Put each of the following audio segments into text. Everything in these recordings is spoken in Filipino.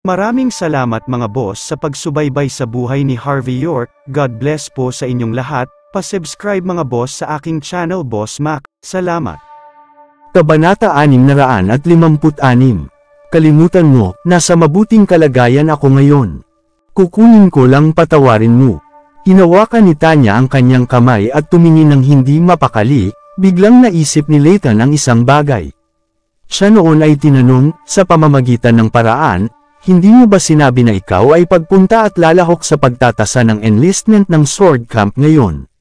Maraming salamat mga boss sa pagsubaybay sa buhay ni Harvey York. God bless po sa inyong lahat. Pa-subscribe mga boss sa aking channel Boss Mac. Salamat. Kabanata 656. Kalimutan mo, nasa mabuting kalagayan ako ngayon. Kukunin ko lang patawarin mo. Hinawakan ni Tanya ang kanyang kamay at tumingin ng hindi mapakali. Biglang naisip ni Layton ang isang bagay. Siya noon ay tinanong, sa pamamagitan ng paraan, hindi mo ba sinabi na ikaw ay pagpunta at lalahok sa pagtatasa ng enlistment ng sword camp ngayon?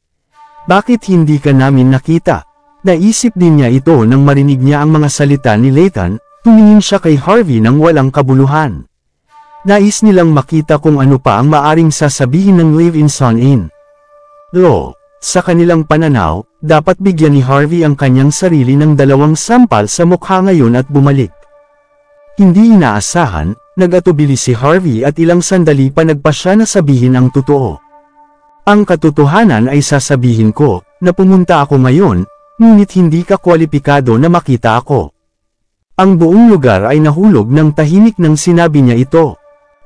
Bakit hindi ka namin nakita? Naisip din niya ito nang marinig niya ang mga salita ni Layton. Tumingin siya kay Harvey nang walang kabuluhan. Nais nilang makita kung ano pa ang maaring sasabihin ng live-in son-in. Sa kanilang pananaw, dapat bigyan ni Harvey ang kanyang sarili ng 2 sampal sa mukha ngayon at bumalik. Hindi inaasahan, nag-atubili si Harvey at ilang sandali pa nagpa siya na sabihin ang totoo. Ang katotohanan ay sasabihin ko, na pumunta ako ngayon, ngunit hindi ka kwalipikado na makita ako. Ang buong lugar ay nahulog ng tahimik nang sinabi niya ito.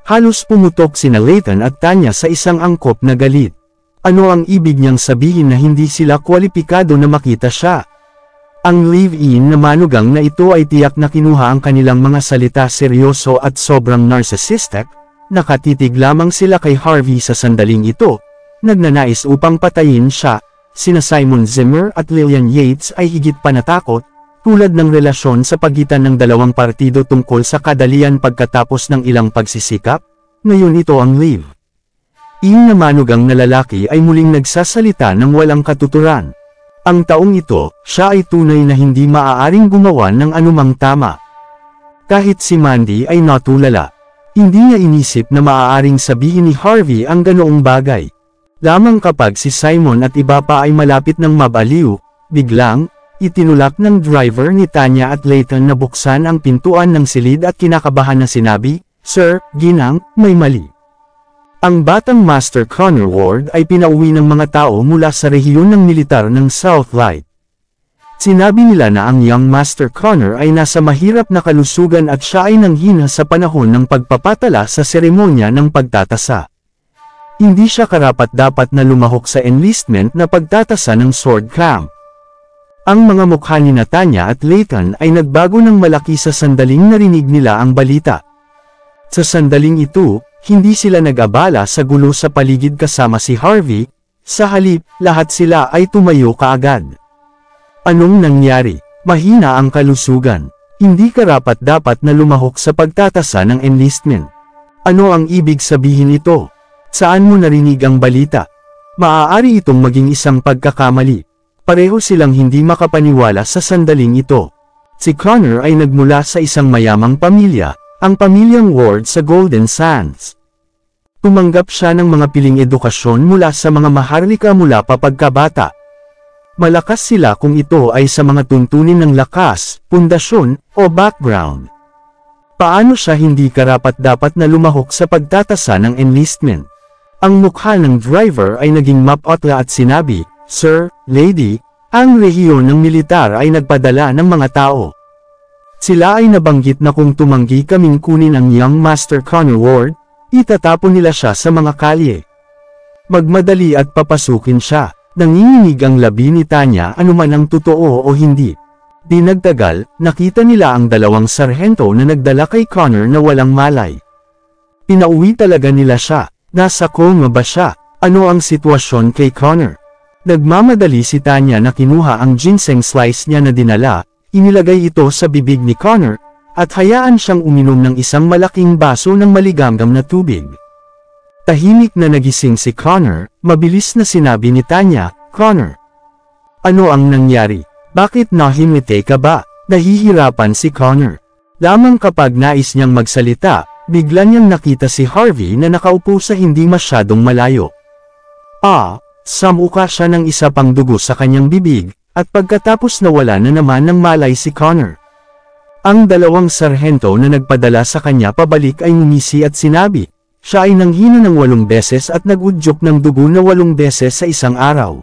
Halos pumutok sina Layton at Tanya sa isang angkop na galit. Ano ang ibig niyang sabihin na hindi sila kwalipikado na makita siya? Ang live-in na manugang na ito ay tiyak na kinuha ang kanilang mga salita seryoso at sobrang narcissistic. Nakatitig lamang sila kay Harvey sa sandaling ito. Nagnanais upang patayin siya. Sina Simon Zimmer at Lillian Yates ay higit pa natakot, tulad ng relasyon sa pagitan ng 2 partido tungkol sa kadalian pagkatapos ng ilang pagsisikap. Ngayon ito ang live-in na manugang na lalaki ay muling nagsasalita ng walang katuturan. Ang taong ito, siya ay tunay na hindi maaaring gumawa ng anumang tama. Kahit si Mandy ay natulala. Hindi niya inisip na maaaring sabihin ni Harvey ang ganoong bagay. Lamang kapag si Simon at iba pa ay malapit ng mabaliw, biglang, itinulak ng driver ni Tanya at Layton na buksan ang pintuan ng silid at kinakabahan na sinabi, "Sir, ginang, may mali." Ang batang Master Connor Ward ay pinauwi ng mga tao mula sa rehiyon ng militar ng Southlight. Sinabi nila na ang young Master Connor ay nasa mahirap na kalusugan at siya ay nanghina sa panahon ng pagpapatala sa seremonya ng pagtatasa. Hindi siya karapat-dapat na lumahok sa enlistment na pagtatasa ng sword camp. Ang mga mukha ni Tanya at Layton ay nagbago ng malaki sa sandaling narinig nila ang balita. Sa sandaling ito, hindi sila nag-abala sa gulo sa paligid kasama si Harvey. Sa halip, lahat sila ay tumayo kaagad. Anong nangyari? Mahina ang kalusugan. Hindi karapat-dapat na lumahok sa pagtatasa ng enlistment. Ano ang ibig sabihin ito? Saan mo narinig ang balita? Maaari itong maging isang pagkakamali. Pareho silang hindi makapaniwala sa sandaling ito. Si Connor ay nagmula sa isang mayamang pamilya, ang pamilyang Ward sa Golden Sands. Tumanggap siya ng mga piling edukasyon mula sa mga maharlika mula pa pagkabata. Malakas sila kung ito ay sa mga tuntunin ng lakas, pundasyon, o background. Paano siya hindi karapat-dapat na lumahok sa pagtatasa ng enlistment? Ang mukha ng driver ay naging mapotla at sinabi, "Sir, lady, ang rehiyon ng militar ay nagpadala ng mga tao. Sila ay nabanggit na kung tumanggi kaming kunin ang young Master Connor Ward, itatapon nila siya sa mga kalye. Magmadali at papasukin siya." Nanginginig ang labi ni Tanya anuman ang totoo o hindi. Di nagtagal, nakita nila ang 2 sarhento na nagdala kay Connor na walang malay. Pinauwi talaga nila siya. Nasa coma ba siya? Ano ang sitwasyon kay Connor? Nagmamadali si Tanya na kinuha ang ginseng slice niya na dinala, inilagay ito sa bibig ni Connor, at hayaan siyang uminom ng isang malaking baso ng maligamgam na tubig. Tahimik na nagising si Connor, mabilis na sinabi ni Tanya, "Connor, ano ang nangyari? Bakit nahimite ka ba?" Nahihirapan si Connor. Lamang kapag nais niyang magsalita, bigla niyang nakita si Harvey na nakaupo sa hindi masyadong malayo. Samuka siya ng isa pang dugo sa kanyang bibig, at pagkatapos nawala na naman ng malay si Connor. Ang 2 sarhento na nagpadala sa kanya pabalik ay ngumisi at sinabi, siya ay nanghina ng 8 beses at nagudyok ng dugo na 8 beses sa isang araw.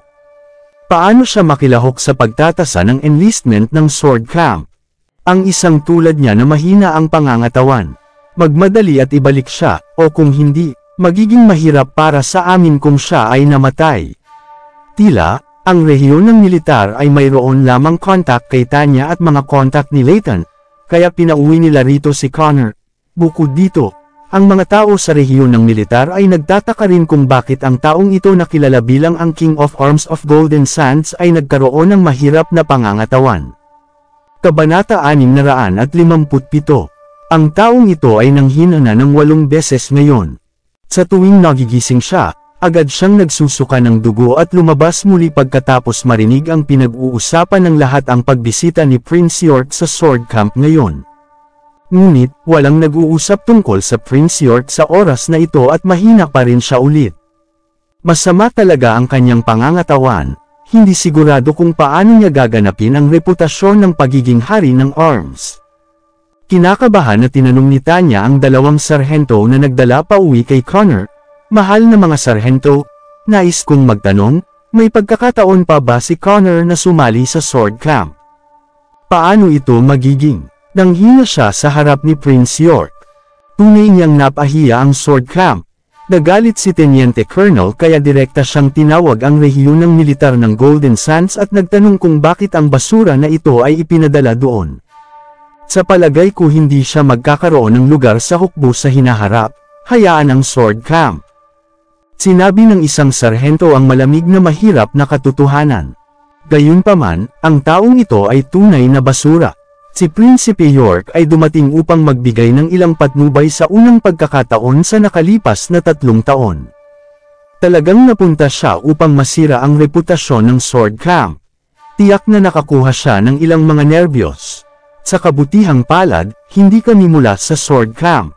Paano siya makilahok sa pagtatasa ng enlistment ng sword camp? Ang isang tulad niya na mahina ang pangangatawan. Magmadali at ibalik siya, o kung hindi, magiging mahirap para sa amin kung siya ay namatay. Tila, ang rehiyon ng militar ay mayroon lamang contact kay Tanya at mga contact ni Layton, kaya pinauwi nila rito si Connor. Bukod dito, ang mga tao sa rehiyon ng militar ay nagtataka rin kung bakit ang taong ito na kilala bilang ang King of Arms of Golden Sands ay nagkaroon ng mahirap na pangangatawan. Kabanata 657. Ang taong ito ay nanghina na ng 8 beses ngayon. Sa tuwing nagigising siya, agad siyang nagsusuka ng dugo at lumabas muli pagkatapos marinig ang pinag-uusapan ng lahat ang pagbisita ni Prince York sa Sword Camp ngayon. Ngunit, walang nag-uusap tungkol sa Prince York sa oras na ito at mahina pa rin siya ulit. Masama talaga ang kanyang pangangatawan, hindi sigurado kung paano niya gaganapin ang reputasyon ng pagiging hari ng arms. Kinakabahan na tinanong ni Tanya ang 2 sarhento na nagdala pa uwi kay Connor. Mahal na mga sarhento, nais kong magtanong, may pagkakataon pa ba si Connor na sumali sa Sword Camp? Paano ito magiging? Nanghina siya sa harap ni Prince York. Tunay niyang napahiya ang Sword Camp. Nagalit si Teniente Colonel kaya direkta siyang tinawag ang rehiyon ng militar ng Golden Sands at nagtanong kung bakit ang basura na ito ay ipinadala doon. Sa palagay ko hindi siya magkakaroon ng lugar sa hukbo sa hinaharap, hayaan ang Sword Camp. Sinabi ng isang sarhento ang malamig na mahirap na katotohanan. Gayunpaman, ang taong ito ay tunay na basura. Si Prinsipe York ay dumating upang magbigay ng ilang patnubay sa unang pagkakataon sa nakalipas na 3 taon. Talagang napunta siya upang masira ang reputasyon ng Sword Camp. Tiyak na nakakuha siya ng ilang mga nerbiyos. Sa kabutihang palad, hindi kami mula sa Sword Camp.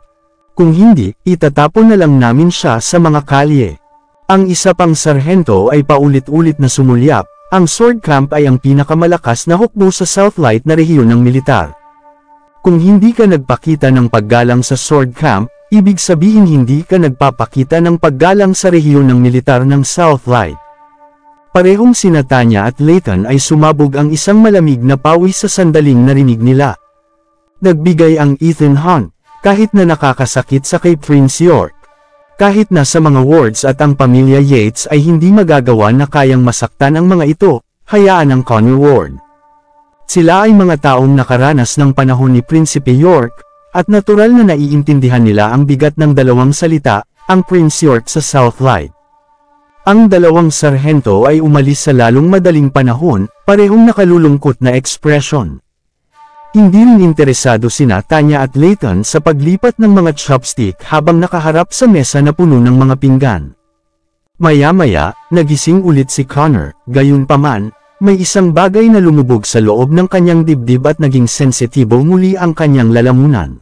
Kung hindi, itatapon na lang namin siya sa mga kalye. Ang isa pang sarhento ay paulit-ulit na sumulyap, ang Sword Camp ay ang pinakamalakas na hukbo sa Southlight na rehiyon ng militar. Kung hindi ka nagpakita ng paggalang sa Sword Camp, ibig sabihin hindi ka nagpapakita ng paggalang sa rehiyon ng militar ng Southlight. Parehong sina Tanya at Layton ay sumabog ang isang malamig na pawis sa sandaling narinig nila. Nagbigay ang Ethan Hunt, kahit na nakakasakit sa kay Prince York. Kahit na sa mga wards at ang pamilya Yates ay hindi magagawa na kayang masaktan ang mga ito, hayaan ang Connor Ward. Sila ay mga taong nakaranas ng panahon ni Prinsipe York, at natural na naiintindihan nila ang bigat ng 2 salita, ang Prince York sa Southlight. Ang 2 sarhento ay umalis sa lalong madaling panahon, parehong nakalulungkot na ekspresyon. Hindi rin interesado sina Tanya at Layton sa paglipat ng mga chopstick habang nakaharap sa mesa na puno ng mga pinggan. Maya-maya, nagising ulit si Connor, gayunpaman, may isang bagay na lumubog sa loob ng kanyang dibdib at naging sensitibo muli ang kanyang lalamunan.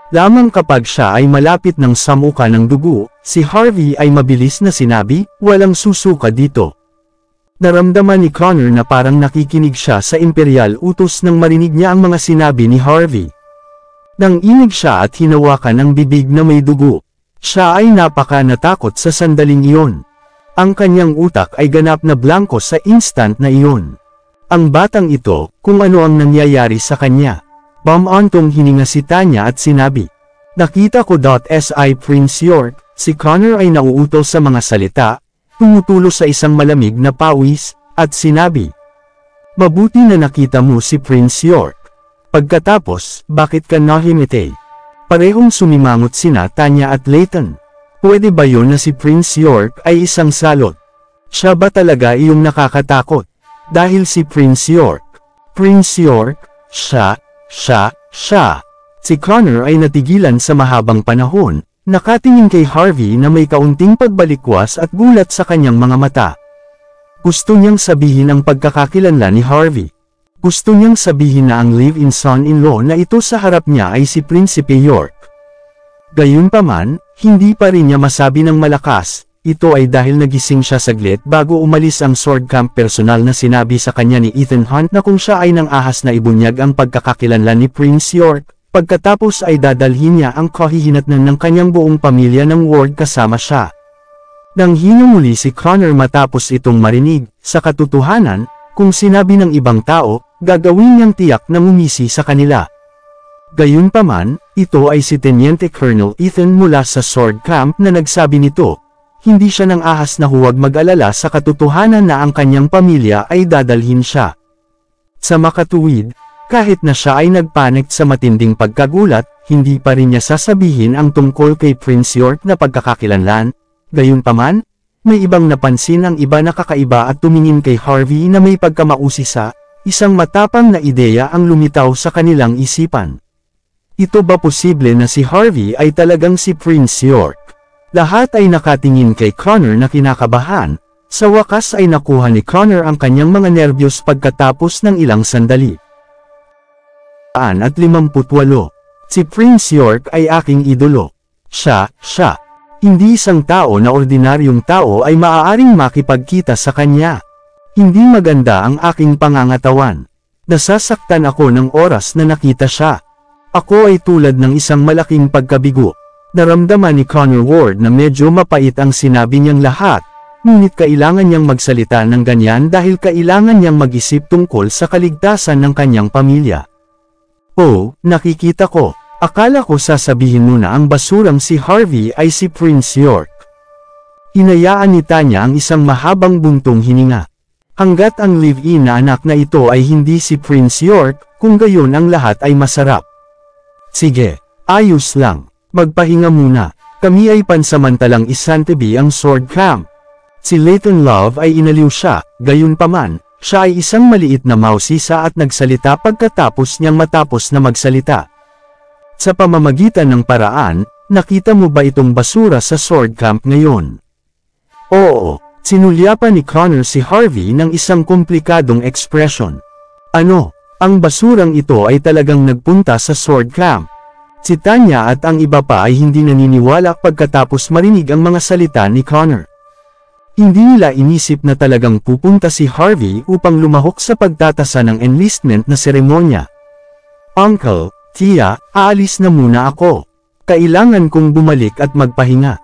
Lamang kapag siya ay malapit ng samuka ng dugo, si Harvey ay mabilis na sinabi, walang susuka dito. Naramdaman ni Connor na parang nakikinig siya sa imperial utos nang marinig niya ang mga sinabi ni Harvey. Nanginig siya at hinawakan ang bibig na may dugo. Siya ay napaka natakot sa sandaling iyon. Ang kanyang utak ay ganap na blanko sa instant na iyon. Ang batang ito, kung ano ang nangyayari sa kanya. Bumantong hininga si Tanya at sinabi, nakita ko si Prince York, si Connor ay nauutos sa mga salita, tumutulo sa isang malamig na pawis, at sinabi, mabuti na nakita mo si Prince York. Pagkatapos, bakit ka nahimite? Parehong sumimangot sina Tanya at Layton. Pwede ba yun na si Prince York ay isang salot? Siya ba talaga iyong nakakatakot? Dahil si Prince York. Prince York, siya. Si Connor ay natigilan sa mahabang panahon, nakatingin kay Harvey na may kaunting pagbalikwas at gulat sa kanyang mga mata. Gusto niyang sabihin ang pagkakakilanlan ni Harvey. Gusto niyang sabihin na ang live-in son-in-law na ito sa harap niya ay si Prinsipe York. Gayunpaman, hindi pa rin niya masabi ng malakas. Ito ay dahil nagising siya saglit bago umalis ang Sword Camp. Personal na sinabi sa kanya ni Ethan Hunt na kung siya ay nang ahas na ibunyag ang pagkakakilanlan ni Prince York, pagkatapos ay dadalhin niya ang kahihinatnan ng kanyang buong pamilya ng ward kasama siya. Nanghina muli si Connor matapos itong marinig. Sa katotohanan, kung sinabi ng ibang tao, gagawin niyang tiyak na ngumisi sa kanila. Gayunpaman, ito ay si Teniente Colonel Ethan mula sa Sword Camp na nagsabi nito. Hindi siya nang ahas na huwag mag-alala sa katotohanan na ang kanyang pamilya ay dadalhin siya. Sa makatuwid, kahit na siya ay nagpanik sa matinding pagkagulat, hindi pa rin niya sasabihin ang tungkol kay Prince York na pagkakakilanlan. Gayunpaman, may ibang napansin ang iba na kakaiba at tumingin kay Harvey na may pagkamausisa, isang matapang na ideya ang lumitaw sa kanilang isipan. Ito ba posible na si Harvey ay talagang si Prince York? Lahat ay nakatingin kay Connor na kinakabahan. Sa wakas ay nakuha ni Connor ang kanyang mga nerbiyos pagkatapos ng ilang sandali. 58. Si Prince York ay aking idolo. Siya. Hindi isang tao na ordinaryong tao ay maaaring makipagkita sa kanya. Hindi maganda ang aking pangangatawan. Nasasaktan ako ng oras na nakita siya. Ako ay tulad ng isang malaking pagkabigo. Naramdaman ni Connor Ward na medyo mapait ang sinabi niyang lahat, ngunit kailangan niyang magsalita ng ganyan dahil kailangan niyang mag-isip tungkol sa kaligtasan ng kanyang pamilya. Oh, nakikita ko. Akala ko sasabihin mo na ang basurang si Harvey ay si Prince York. Hinayaan ni Tanya ang isang mahabang buntong hininga. Hanggat ang live-in na anak na ito ay hindi si Prince York, kung gayon ang lahat ay masarap. Sige, ayos lang. Magpahinga muna. Kami ay pansamantalang isantabi ang Sword Camp. Si Layton Love ay inaliw siya, gayunpaman, siya ay isang maliit na mausisa at nagsalita pagkatapos niyang matapos na magsalita. Sa pamamagitan ng paraan, nakita mo ba itong basura sa Sword Camp ngayon? Oo, sinulyapan ni Connor si Harvey ng isang komplikadong ekspresyon. Ano, ang basurang ito ay talagang nagpunta sa Sword Camp? Si Tanya at ang iba pa ay hindi naniniwala pagkatapos marinig ang mga salita ni Connor. Hindi nila inisip na talagang pupunta si Harvey upang lumahok sa pagtatasa ng enlistment na seremonya. Uncle, Tia, aalis na muna ako. Kailangan kong bumalik at magpahinga.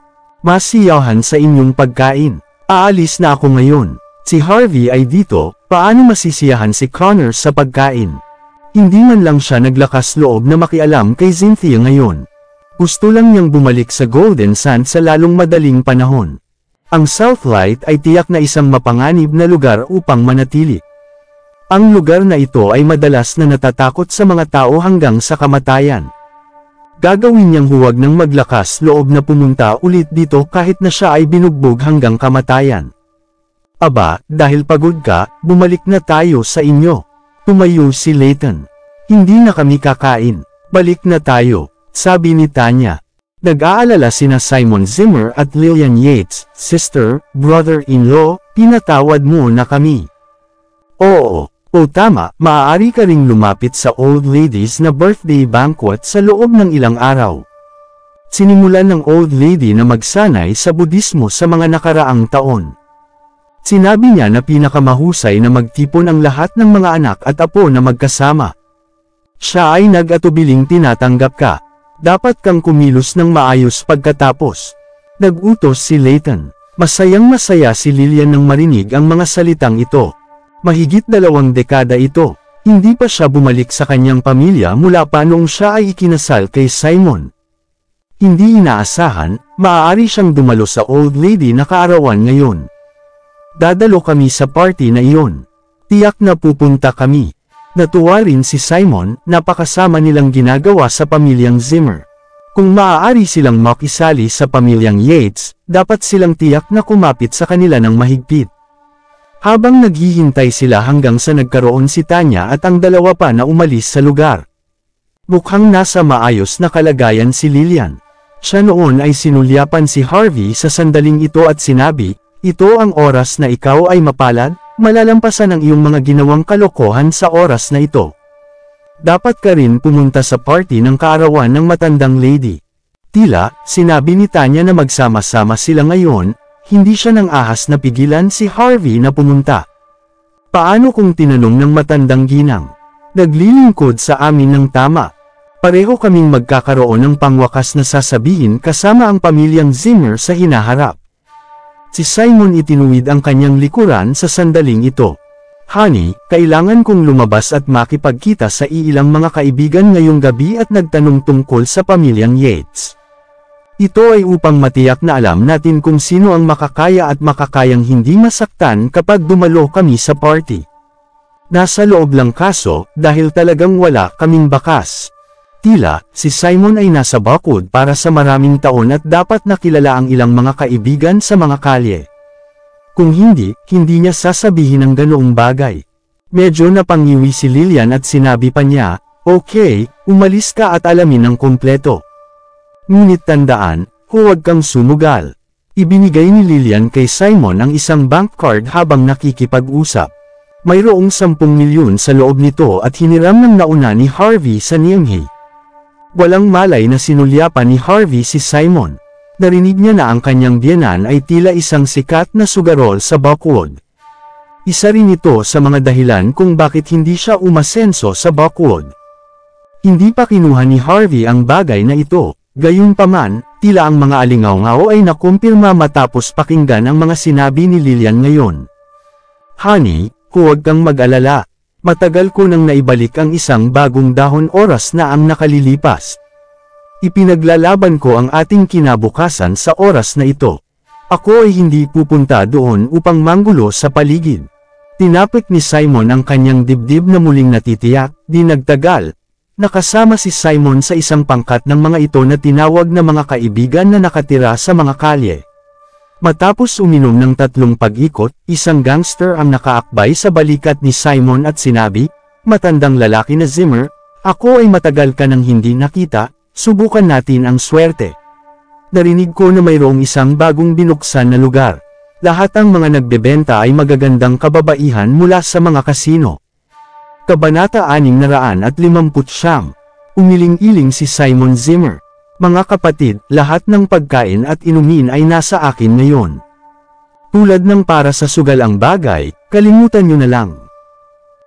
Masiyahan sa inyong pagkain. Aalis na ako ngayon. Si Harvey ay dito, paano masisiyahan si Connor sa pagkain? Hindi man lang siya naglakas loob na makialam kay Cynthia ngayon. Gusto lang niyang bumalik sa Golden Sand sa lalong madaling panahon. Ang Southlight ay tiyak na isang mapanganib na lugar upang manatili. Ang lugar na ito ay madalas na natatakot sa mga tao hanggang sa kamatayan. Gagawin niyang huwag ng maglakas loob na pumunta ulit dito kahit na siya ay binugbog hanggang kamatayan. Aba, dahil pagod ka, bumalik na tayo sa inyo. Tumayo si Layton. Hindi na kami kakain. Balik na tayo, sabi ni Tanya. Nag-aalala sina Simon Zimmer at Lillian Yates, sister, brother-in-law, pinatawad mo na kami. Oo, o tama, maaari ka ring lumapit sa old ladies na birthday banquet sa loob ng ilang araw. Sinimulan ng old lady na magsanay sa Budismo sa mga nakaraang taon. Sinabi niya na pinakamahusay na magtipon ang lahat ng mga anak at apo na magkasama. Siya ay nag-atubiling tinatanggap ka. Dapat kang kumilos ng maayos pagkatapos. Nag-utos si Layton. Masayang-masaya si Lillian nang marinig ang mga salitang ito. Mahigit 2 dekada ito. Hindi pa siya bumalik sa kanyang pamilya mula pa noong siya ay ikinasal kay Simon. Hindi inaasahan, maaari siyang dumalo sa old lady na kaarawan ngayon. Dadalo kami sa party na iyon. Tiyak na pupunta kami. Natuwa rin si Simon, napakasama nilang ginagawa sa pamilyang Zimmer. Kung maaari silang makisali sa pamilyang Yates, dapat silang tiyak na kumapit sa kanila ng mahigpit. Habang naghihintay sila hanggang sa nagkaroon si Tanya at ang dalawa pa na umalis sa lugar. Mukhang nasa maayos na kalagayan si Lillian. Siya noon ay sinulyapan si Harvey sa sandaling ito at sinabi, "Ito ang oras na ikaw ay mapalad, malalampasan ang iyong mga ginawang kalokohan sa oras na ito. Dapat ka rin pumunta sa party ng kaarawan ng matandang lady." Tila, sinabi ni Tanya na magsama-sama sila ngayon, hindi siya nang ahas na pigilan si Harvey na pumunta. Paano kung tinanong ng matandang ginang? Naglilingkod sa amin ng tama. Pareho kaming magkakaroon ng pangwakas na sasabihin kasama ang pamilyang Zimmer sa hinaharap. Si Simon itinuwid ang kanyang likuran sa sandaling ito. Honey, kailangan kong lumabas at makipagkita sa ilang mga kaibigan ngayong gabi at nagtanong tungkol sa pamilyang Yates. Ito ay upang matiyak na alam natin kung sino ang makakaya at makakayang hindi masaktan kapag dumalo kami sa party. Nasa loob lang kaso, dahil talagang wala kaming bakas. Tila, si Simon ay nasa bakod para sa maraming taon at dapat nakilala ang ilang mga kaibigan sa mga kalye. Kung hindi niya sasabihin ang ganoong bagay. Medyo napangiwi si Lillian at sinabi pa niya, "Okay, umalis ka at alamin ng kumpleto. Ngunit tandaan, huwag kang sumugal." Ibinigay ni Lillian kay Simon ang isang bank card habang nakikipag-usap. Mayroong 10 milyon sa loob nito at hiniram ng nauna ni Harvey sa Niamey. Walang malay na sinulyapan ni Harvey si Simon. Narinig niya na ang kanyang biyenan ay tila isang sikat na sugarol sa Buckwood. Isa rin ito sa mga dahilan kung bakit hindi siya umasenso sa Buckwood. Hindi pa kinuha ni Harvey ang bagay na ito, gayunpaman, tila ang mga alingaw-ngaw ay nakumpirma matapos pakinggan ang mga sinabi ni Lillian ngayon. "Honey, huwag kang mag-alala. Matagal ko nang naibalik ang isang bagong dahon oras na ang nakalilipas. Ipinaglalaban ko ang ating kinabukasan sa oras na ito. Ako ay hindi pupunta doon upang manggulo sa paligid." Tinapik ni Simon ang kanyang dibdib na muling natitiyak, di nagtagal. Nakasama si Simon sa isang pangkat ng mga ito na tinawag na mga kaibigan na nakatira sa mga kalye. Matapos uminom ng 3 pag-ikot, isang gangster ang nakaakbay sa balikat ni Simon at sinabi, "Matandang lalaki na Zimmer, ako ay matagal ka nang hindi nakita. Subukan natin ang swerte." Narinig ko na mayroong isang bagong binuksan na lugar. Lahat ang mga nagbebenta ay magagandang kababaihan mula sa mga kasino. Kabanata 659. Umiling-iling si Simon Zimmer. "Mga kapatid, lahat ng pagkain at inumin ay nasa akin ngayon. Tulad ng para sa sugal ang bagay, kalimutan nyo na lang.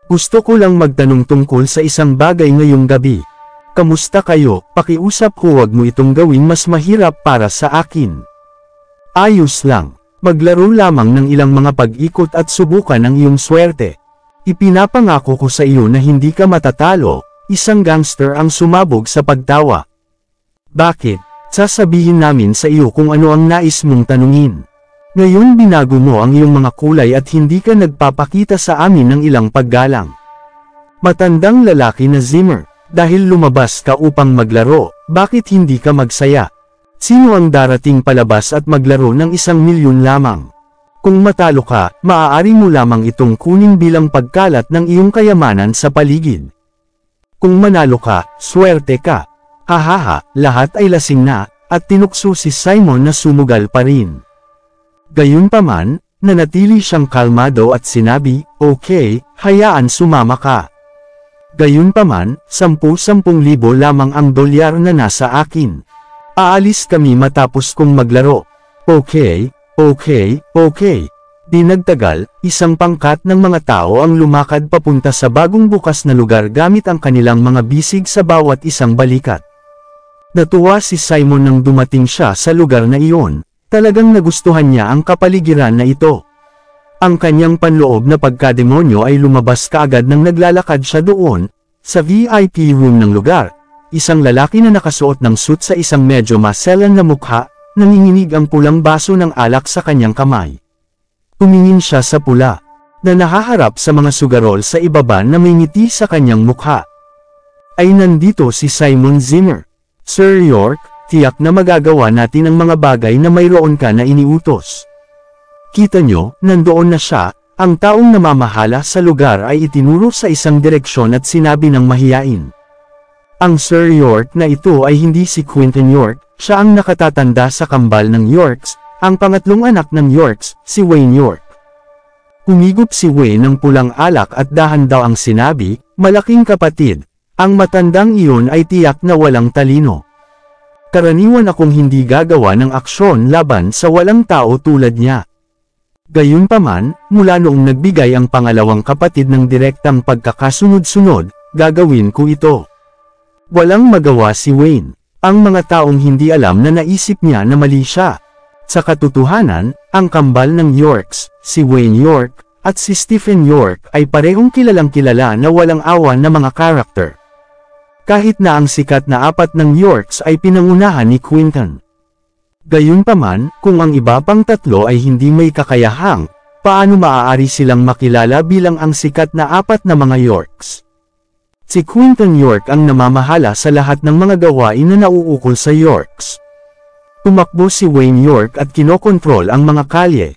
Gusto ko lang magtanong tungkol sa isang bagay ngayong gabi. Kamusta kayo? Pakiusap, huwag mo itong gawing mas mahirap para sa akin. Ayos lang. Maglaro lamang ng ilang mga pag-ikot at subukan ang iyong swerte. Ipinapangako ko sa iyo na hindi ka matatalo." Isang gangster ang sumabog sa pagtawa. "Bakit? Sasabihin namin sa iyo kung ano ang nais mong tanungin. Ngayon binago mo ang iyong mga kulay at hindi ka nagpapakita sa amin ng ilang paggalang." Matandang lalaki na Zimmer. "Dahil lumabas ka upang maglaro, bakit hindi ka magsaya? Sino ang darating palabas at maglaro ng 1 milyon lamang? Kung matalo ka, maaari mo lamang itong kunin bilang pagkalat ng iyong kayamanan sa paligid. Kung manalo ka, swerte ka." Hahaha, lahat ay lasing na, at tinukso si Simon na sumugal pa rin. Gayunpaman, nanatili siyang kalmado at sinabi, "Okay, hayaan sumama ka. Gayunpaman, 10,000 lamang ang dolyar na nasa akin. Aalis kami matapos kong maglaro." Okay. Di nagtagal, isang pangkat ng mga tao ang lumakad papunta sa bagong bukas na lugar gamit ang kanilang mga bisig sa bawat isang balikat. Natuwa si Simon nang dumating siya sa lugar na iyon. Talagang nagustuhan niya ang kapaligiran na ito. Ang kanyang panloob na pagkademonyo ay lumabas kaagad nang naglalakad siya doon, sa VIP room ng lugar. Isang lalaki na nakasuot ng suit sa isang medyo maselan na mukha, nanginginig ang pulang baso ng alak sa kanyang kamay. Tumingin siya sa pula, na nahaharap sa mga sugarol sa ibaba na may ngiti sa kanyang mukha. Ay nandito si Simon Zimmer. "Sir York, tiyak na magagawa natin ang mga bagay na mayroon ka na iniutos." Kita nyo, nandoon na siya. Ang taong namamahala sa lugar ay itinuro sa isang direksyon at sinabi ng mahiyain. Ang Sir York na ito ay hindi si Quentin York, siya ang nakatatanda sa kambal ng Yorks, ang pangatlong anak ng Yorks, si Wayne York. Humigop si Wayne ng pulang alak at dahan daw ang sinabi, "Malaking kapatid, ang matandang iyon ay tiyak na walang talino. Karaniwan akong hindi gagawa ng aksyon laban sa walang tao tulad niya." Gayunpaman, mula noong nagbigay ang pangalawang kapatid ng direktang pagkakasunod-sunod, gagawin ko ito. Walang magawa si Wayne. Ang mga taong hindi alam na naisip niya na mali siya. Sa katotohanan, ang kambal ng Yorks, si Wayne York, at si Stephen York ay parehong kilalang kilala na walang awa na mga karakter. Kahit na ang sikat na apat ng Yorks ay pinangunahan ni Quinton. Gayunpaman, kung ang iba pang tatlo ay hindi may kakayahang, paano maaari silang makilala bilang ang sikat na apat na mga Yorks? Si Quinton York ang namamahala sa lahat ng mga gawain na nauukol sa Yorks. Tumakbo si Wayne York at kinokontrol ang mga kalye.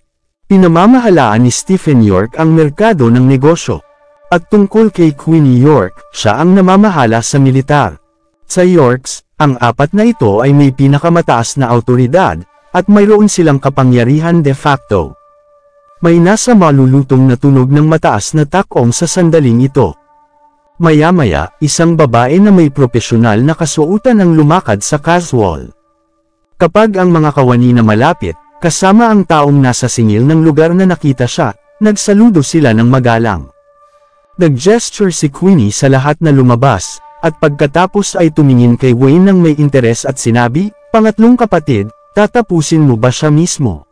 Pinamamahalaan ni Stephen York ang merkado ng negosyo. At tungkol kay Queenie York, siya ang namamahala sa militar. Sa Yorks, ang apat na ito ay may pinakamataas na awtoridad, at mayroon silang kapangyarihan de facto. May nasa malulutong na tunog ng mataas na takong sa sandaling ito. Maya-maya, isang babae na may propesyonal na kasuotan ang lumakad sa catwalk. Kapag ang mga kawani na malapit, kasama ang taong nasa singil ng lugar na nakita siya, nagsaludo sila ng magalang. Nag-gesture si Queenie sa lahat na lumabas, at pagkatapos ay tumingin kay Wayne ng may interes at sinabi, "Pangatlong kapatid, tatapusin mo ba siya mismo?"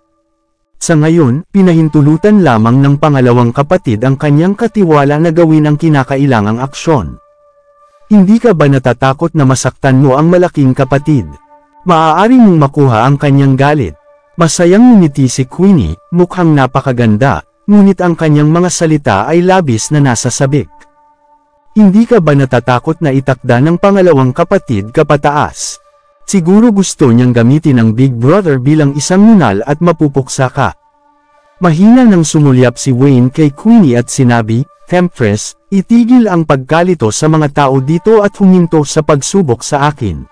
Sa ngayon, pinahintulutan lamang ng pangalawang kapatid ang kanyang katiwala na gawin ang kinakailangang aksyon. Hindi ka ba natatakot na masaktan mo ang malaking kapatid? Maaari mong makuha ang kanyang galit. Masayang ngumiti si Queenie, mukhang napakaganda, ngunit ang kanyang mga salita ay labis na nasasabik. Hindi ka ba natatakot na itakda ng pangalawang kapatid kapataas? Siguro gusto niyang gamitin ang Big Brother bilang isang nunal at mapupuksa ka. Mahina nang sumulyap si Wayne kay Queenie at sinabi, "Temptress, itigil ang pagkalito sa mga tao dito at huminto sa pagsubok sa akin.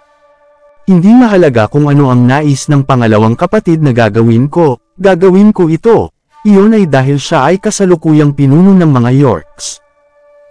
Hindi mahalaga kung ano ang nais ng pangalawang kapatid na gagawin ko ito. Iyon ay dahil siya ay kasalukuyang pinuno ng mga Yorks."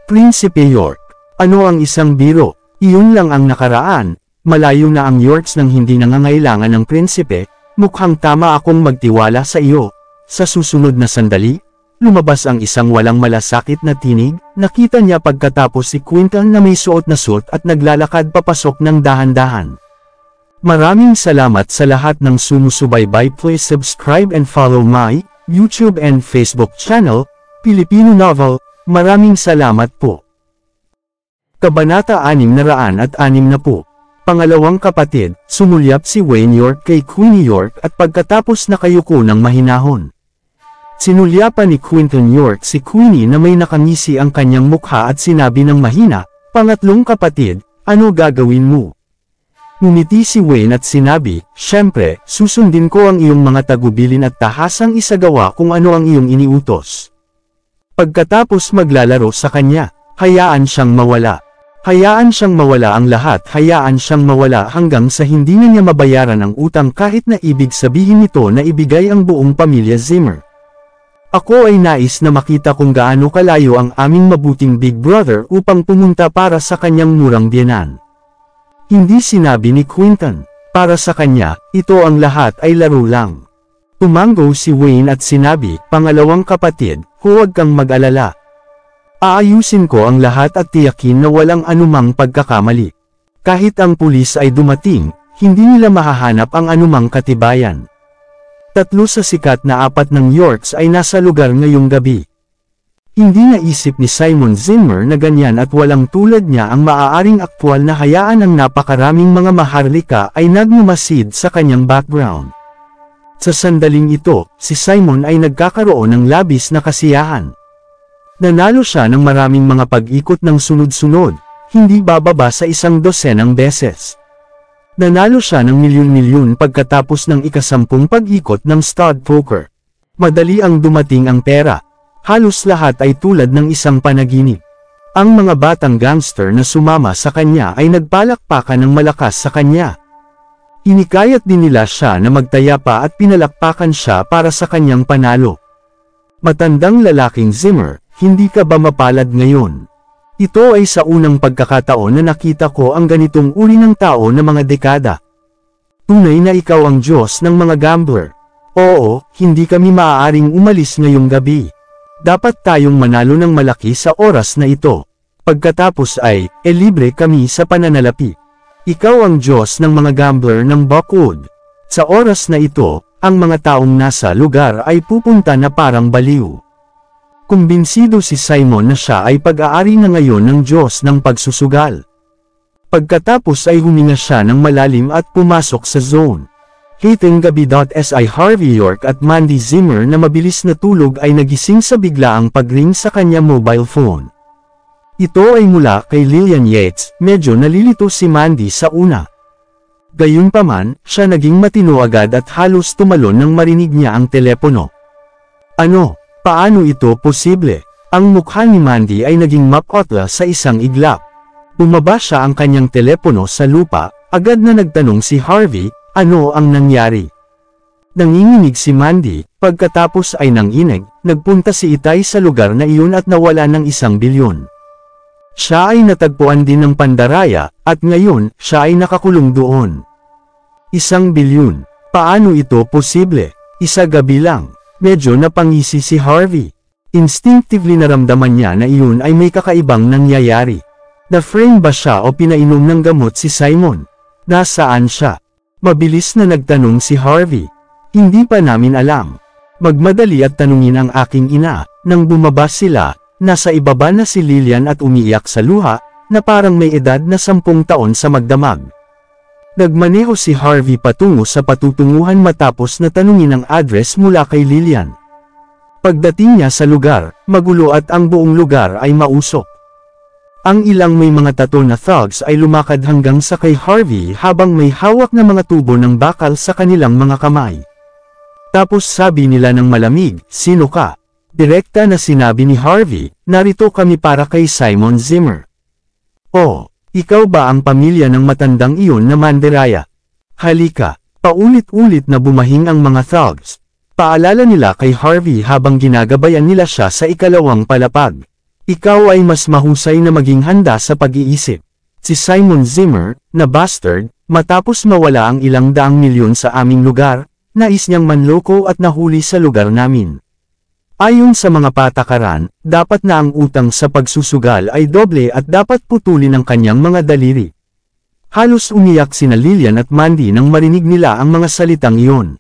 Prinsipe York. Ano ang isang biro? Iyon lang ang nakaraan. Malayo na ang Yorks nang hindi nangangailangan ng prinsipe. Mukhang tama akong magtiwala sa iyo. Sa susunod na sandali, lumabas ang isang walang malasakit na tinig. Nakita niya pagkatapos si Quinton na may suot na suit at naglalakad papasok ng dahan-dahan. Maraming salamat sa lahat ng sumusubaybay. Please subscribe and follow my YouTube and Facebook channel, Pilipino Novel. Maraming salamat po. Kabanata 660. Pangalawang kapatid, sumulyap si Wayne York kay Queenie York at pagkatapos nakayuko ng mahinahon. Sinulyapan ni Quinton York si Queenie na may nakangisi ang kanyang mukha at sinabi ng mahina, "Pangatlong kapatid, ano gagawin mo?" Ngumiti si Wayne at sinabi, "Siyempre, susundin ko ang iyong mga tagubilin at tahasang isagawa kung ano ang iyong iniutos." Pagkatapos maglalaro sa kanya, hayaan siyang mawala. Hayaan siyang mawala ang lahat, hayaan siyang mawala hanggang sa hindi na niya mabayaran ang utang kahit na ibig sabihin nito na ibigay ang buong pamilya Zimmer. Ako ay nais na makita kung gaano kalayo ang aming mabuting Big Brother upang pumunta para sa kanyang murang biyenan. Hindi sinabi ni Quinton. Para sa kanya, ito ang lahat ay laro lang. Tumango si Wayne at sinabi, "Pangalawang kapatid, huwag kang mag-alala. Aayusin ko ang lahat at tiyakin na walang anumang pagkakamali. Kahit ang pulis ay dumating, hindi nila mahahanap ang anumang katibayan." Tatlo sa sikat na apat ng Yorks ay nasa lugar ngayong gabi. Hindi naisip ni Simon Zimmer na ganyan at walang tulad niya ang maaaring aktwal na hayaan ng napakaraming mga maharlika ay nagmamasid sa kanyang background. Sa sandaling ito, si Simon ay nagkakaroon ng labis na kasiyahan. Nanalo siya ng maraming mga pag-ikot ng sunod-sunod, hindi bababa sa 100 beses. Nanalo siya ng milyon-milyon pagkatapos ng ika-10 pag-ikot ng stud poker. Madali ang dumating ang pera. Halos lahat ay tulad ng isang panaginip. Ang mga batang gangster na sumama sa kanya ay nagpalakpakan ng malakas sa kanya. Hinikayat din nila siya na magtaya pa at pinalakpakan siya para sa kanyang panalo. Matandang lalaking Zimmer, hindi ka ba mapalad ngayon? Ito ay sa unang pagkakataon na nakita ko ang ganitong uri ng tao na mga dekada. Tunay na ikaw ang Diyos ng mga gambler. Oo, hindi kami maaaring umalis ngayong gabi. Dapat tayong manalo ng malaki sa oras na ito. Pagkatapos ay, libre kami sa pananalapi. Ikaw ang Diyos ng mga gambler ng Buckwood. Sa oras na ito, ang mga taong nasa lugar ay pupunta na parang baliw. Kumbinsido si Simon na siya ay pag-aari na ngayon ng Diyos ng pagsusugal. Pagkatapos ay huminga siya ng malalim at pumasok sa zone. Hiteng gabi.si Harvey York at Mandy Zimmer na mabilis na tulog ay nagising sa biglaang pag-ring sa kanya mobile phone. Ito ay mula kay Lillian Yates. Medyo nalilito si Mandy sa una. Gayunpaman, siya naging matino agad at halos tumalon nang marinig niya ang telepono. Ano? Paano ito posible? Ang mukha ni Mandy ay naging mapotla sa isang iglap. Bumaba siya ang kanyang telepono sa lupa, agad na nagtanong si Harvey, ano ang nangyari? Nanginginig si Mandy, pagkatapos ay nanginig, nagpunta si Itay sa lugar na iyon at nawala ng 1 bilyon. Siya ay natagpuan din ng pandaraya, at ngayon, siya ay nakakulong doon. 1 bilyon. Paano ito posible? Isa gabi lang. Medyo napangisi si Harvey. Instinctively naramdaman niya na iyon ay may kakaibang nangyayari. Na-frame ba siya o pinainom ng gamot si Simon? Nasaan siya? Mabilis na nagtanong si Harvey. Hindi pa namin alam. Magmadali at tanungin ang aking ina. Nang bumaba sila, nasa ibaba na si Lillian at umiiyak sa luha, na parang may edad na 10 taon sa magdamag. Nagmaneho si Harvey patungo sa patutunguhan matapos na tanungin ang address mula kay Lillian. Pagdating niya sa lugar, magulo at ang buong lugar ay mausok. Ang ilang may mga tattoo na thugs ay lumakad hanggang sa kay Harvey habang may hawak na mga tubo ng bakal sa kanilang mga kamay. Tapos sabi nila ng malamig, sino ka? Direkta na sinabi ni Harvey, narito kami para kay Simon Zimmer. Oh, ikaw ba ang pamilya ng matandang iyon na mandiraya? Halika, paulit-ulit na bumahing ang mga thugs. Paalala nila kay Harvey habang ginagabayan nila siya sa ikalawang palapag. Ikaw ay mas mahusay na maging handa sa pag-iisip. Si Simon Zimmer, na bastard, matapos mawala ang ilang daang milyon sa aming lugar, nais niyang manloko at nahuli sa lugar namin. Ayon sa mga patakaran, dapat na ang utang sa pagsusugal ay doble at dapat putulin ang kanyang mga daliri. Halos umiyak sina Lillian at Mandy nang marinig nila ang mga salitang iyon.